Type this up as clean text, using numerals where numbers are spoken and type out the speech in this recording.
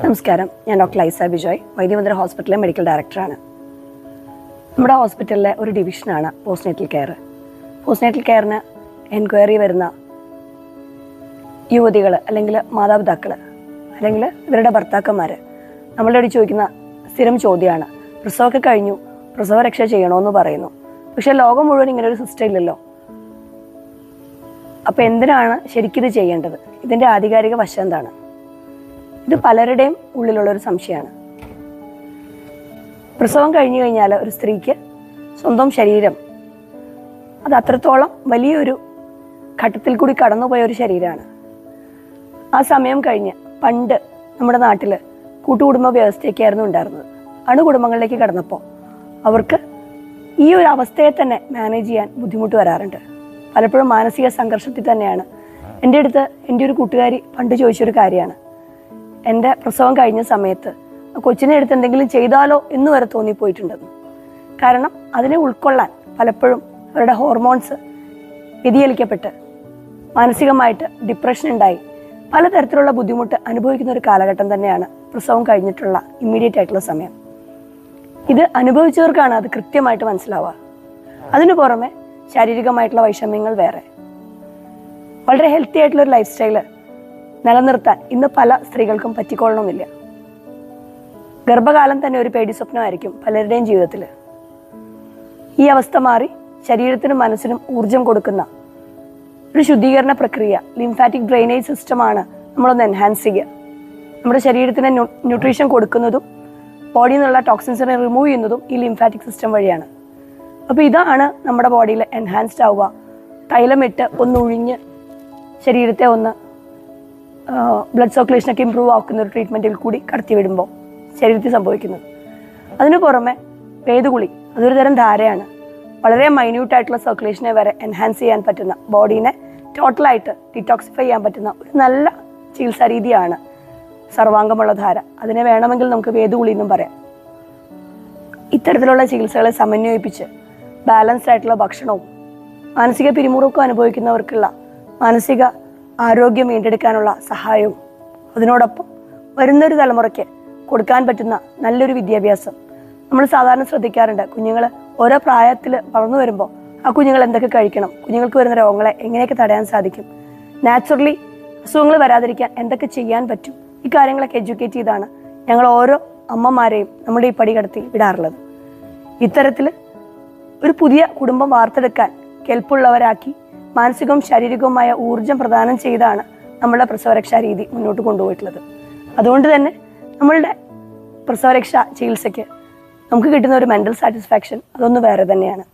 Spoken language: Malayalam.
നമസ്കാരം, ഞാൻ ഡോക്ടർ ലൈസ ബിജോയ്, വൈദ്യമന്ദിര ഹോസ്പിറ്റലിലെ മെഡിക്കൽ ഡയറക്ടറാണ്. നമ്മുടെ ഹോസ്പിറ്റലിലെ ഒരു ഡിവിഷനാണ് പോസ്റ്റ്നേറ്റൽ കെയർ. പോസ്റ്റ്നേറ്റൽ കെയറിന് എൻക്വയറി വരുന്ന യുവതികൾ അല്ലെങ്കിൽ മാതാപിതാക്കൾ അല്ലെങ്കിൽ ഇവരുടെ ഭർത്താക്കന്മാർ നമ്മളോട് ചോദിക്കുന്ന സ്ഥിരം ചോദ്യമാണ്, പ്രസവമൊക്കെ കഴിഞ്ഞു, പ്രസവരക്ഷ ചെയ്യണമെന്ന് പറയുന്നു. പക്ഷേ ലോകം മുഴുവൻ ഇങ്ങനെ ഒരു സിസ്റ്റം ഇല്ലല്ലോ. അപ്പോൾ എന്തിനാണ് ശരിക്കിത് ചെയ്യേണ്ടത്? ഇതിൻ്റെ ആധികാരിക വശം എന്താണ്? ഇത് പലരുടെയും ഉള്ളിലുള്ളൊരു സംശയമാണ്. പ്രസവം കഴിഞ്ഞു കഴിഞ്ഞാൽ ഒരു സ്ത്രീക്ക് സ്വന്തം ശരീരം അത് അത്രത്തോളം വലിയൊരു ഘട്ടത്തിൽ കൂടി കടന്നുപോയ ഒരു ശരീരമാണ്. ആ സമയം കഴിഞ്ഞ് പണ്ട് നമ്മുടെ നാട്ടിൽ കൂട്ടുകുടുംബ വ്യവസ്ഥയൊക്കെയായിരുന്നു ഉണ്ടായിരുന്നത്. അണുകുടുംബങ്ങളിലേക്ക് കടന്നപ്പോൾ അവർക്ക് ഈ ഒരു അവസ്ഥയെ തന്നെ മാനേജ് ചെയ്യാൻ ബുദ്ധിമുട്ട് വരാറുണ്ട്. പലപ്പോഴും മാനസിക സംഘർഷത്തിൽ തന്നെയാണ്. എൻ്റെ ഒരു കൂട്ടുകാരി പണ്ട് ചോദിച്ചൊരു കാര്യമാണ്, എൻ്റെ പ്രസവം കഴിഞ്ഞ സമയത്ത് കൊച്ചിനെ എടുത്ത് എന്തെങ്കിലും ചെയ്താലോ എന്ന് വരെ തോന്നിപ്പോയിട്ടുണ്ടെന്ന്. കാരണം അതിനെ ഉൾക്കൊള്ളാൻ പലപ്പോഴും അവരുടെ ഹോർമോൺസ് വ്യതിചലിക്കപ്പെട്ട് മാനസികമായിട്ട് ഡിപ്രഷൻ ഉണ്ടായി പലതരത്തിലുള്ള ബുദ്ധിമുട്ട് അനുഭവിക്കുന്ന ഒരു കാലഘട്ടം തന്നെയാണ് പ്രസവം കഴിഞ്ഞിട്ടുള്ള ഇമ്മീഡിയറ്റ് ആയിട്ടുള്ള സമയം. ഇത് അനുഭവിച്ചവർക്കാണ് അത് കൃത്യമായിട്ട് മനസ്സിലാവുക. അതിനു പുറമെ ശാരീരികമായിട്ടുള്ള വൈഷമ്യങ്ങൾ വേറെ. വളരെ ഹെൽത്തി ആയിട്ടുള്ള ഒരു ലൈഫ് സ്റ്റൈല് നിലനിർത്താൻ ഇന്ന് പല സ്ത്രീകൾക്കും പറ്റിക്കൊള്ളണമെന്നില്ല. ഗർഭകാലം തന്നെ ഒരു പേടി സ്വപ്നമായിരിക്കും പലരുടെയും ജീവിതത്തിൽ. ഈ അവസ്ഥ മാറി ശരീരത്തിനും മനസ്സിനും ഊർജം കൊടുക്കുന്ന ഒരു ശുദ്ധീകരണ പ്രക്രിയ, ലിംഫാറ്റിക് ഡ്രെയിനേജ് സിസ്റ്റമാണ് നമ്മളൊന്ന് എൻഹാൻസ് ചെയ്യുക. നമ്മുടെ ശരീരത്തിന് ന്യൂട്രീഷൻ കൊടുക്കുന്നതും ബോഡിയിൽ നിന്നുള്ള ടോക്സിൻസിനെ റിമൂവ് ചെയ്യുന്നതും ഈ ലിംഫാറ്റിക് സിസ്റ്റം വഴിയാണ്. അപ്പോൾ ഇതാണ് നമ്മുടെ ബോഡിയിൽ എൻഹാൻസ്ഡ് ആവുക. തൈലമിട്ട് ഒന്ന് ഒഴിഞ്ഞ് ശരീരത്തെ ഒന്ന് ബ്ലഡ് സർക്കുലേഷനൊക്കെ ഇമ്പ്രൂവ് ആക്കുന്ന ഒരു ട്രീറ്റ്മെൻറ്റിൽ കൂടി കടത്തി വിടുമ്പോൾ ശരീരത്തിൽ സംഭവിക്കുന്നത്. അതിനു പുറമെ വേദുകുളി, അതൊരു തരം ധാരയാണ്. വളരെ മൈന്യൂട്ടായിട്ടുള്ള സർക്കുലേഷനെ വരെ എൻഹാൻസ് ചെയ്യാൻ പറ്റുന്ന, ബോഡീനെ ടോട്ടലായിട്ട് ഡിറ്റോക്സിഫൈ ചെയ്യാൻ പറ്റുന്ന ഒരു നല്ല ചികിത്സാ രീതിയാണ് സർവാംഗമുള്ള ധാര. അതിനെ വേണമെങ്കിൽ നമുക്ക് വേദുകുളി എന്നും പറയാം. ഇത്തരത്തിലുള്ള ചികിത്സകളെ സമന്വയിപ്പിച്ച് ബാലൻസ്ഡ് ആയിട്ടുള്ള ഭക്ഷണവും മാനസിക പിരിമുറുക്കം അനുഭവിക്കുന്നവർക്കുള്ള മാനസിക ആരോഗ്യം വീണ്ടെടുക്കാനുള്ള സഹായവും അതിനോടൊപ്പം വരുന്നൊരു തലമുറയ്ക്ക് കൊടുക്കാൻ പറ്റുന്ന നല്ലൊരു വിദ്യാഭ്യാസം നമ്മൾ സാധാരണ ശ്രദ്ധിക്കാറുണ്ട്. കുഞ്ഞുങ്ങൾ ഓരോ പ്രായത്തിൽ വളർന്നു വരുമ്പോൾ ആ കുഞ്ഞുങ്ങൾ എന്തൊക്കെ കഴിക്കണം, കുഞ്ഞുങ്ങൾക്ക് വരുന്ന രോഗങ്ങളെ എങ്ങനെയൊക്കെ തടയാൻ സാധിക്കും, നാച്ചുറലി അസുഖങ്ങൾ വരാതിരിക്കാൻ എന്തൊക്കെ ചെയ്യാൻ പറ്റും, ഈ കാര്യങ്ങളൊക്കെ എഡ്യൂക്കേറ്റ് ചെയ്താണ് ഞങ്ങൾ ഓരോ അമ്മമാരെയും നമ്മുടെ ഈ പടി കടത്തി വിടാറുള്ളത്. ഇത്തരത്തിൽ ഒരു പുതിയ കുടുംബം വാർത്തെടുക്കാൻ കെൽപ്പുള്ളവരാക്കി മാനസികവും ശാരീരികവുമായ ഊർജം പ്രദാനം ചെയ്താണ് നമ്മളുടെ പ്രസവരക്ഷാ രീതി മുന്നോട്ട് കൊണ്ടുപോയിട്ടുള്ളത്. അതുകൊണ്ട് തന്നെ നമ്മളുടെ പ്രസവരക്ഷാ ചികിത്സയ്ക്ക് നമുക്ക് കിട്ടുന്ന ഒരു മെൻ്റൽ സാറ്റിസ്ഫാക്ഷൻ അതൊന്ന് വേറെ തന്നെയാണ്.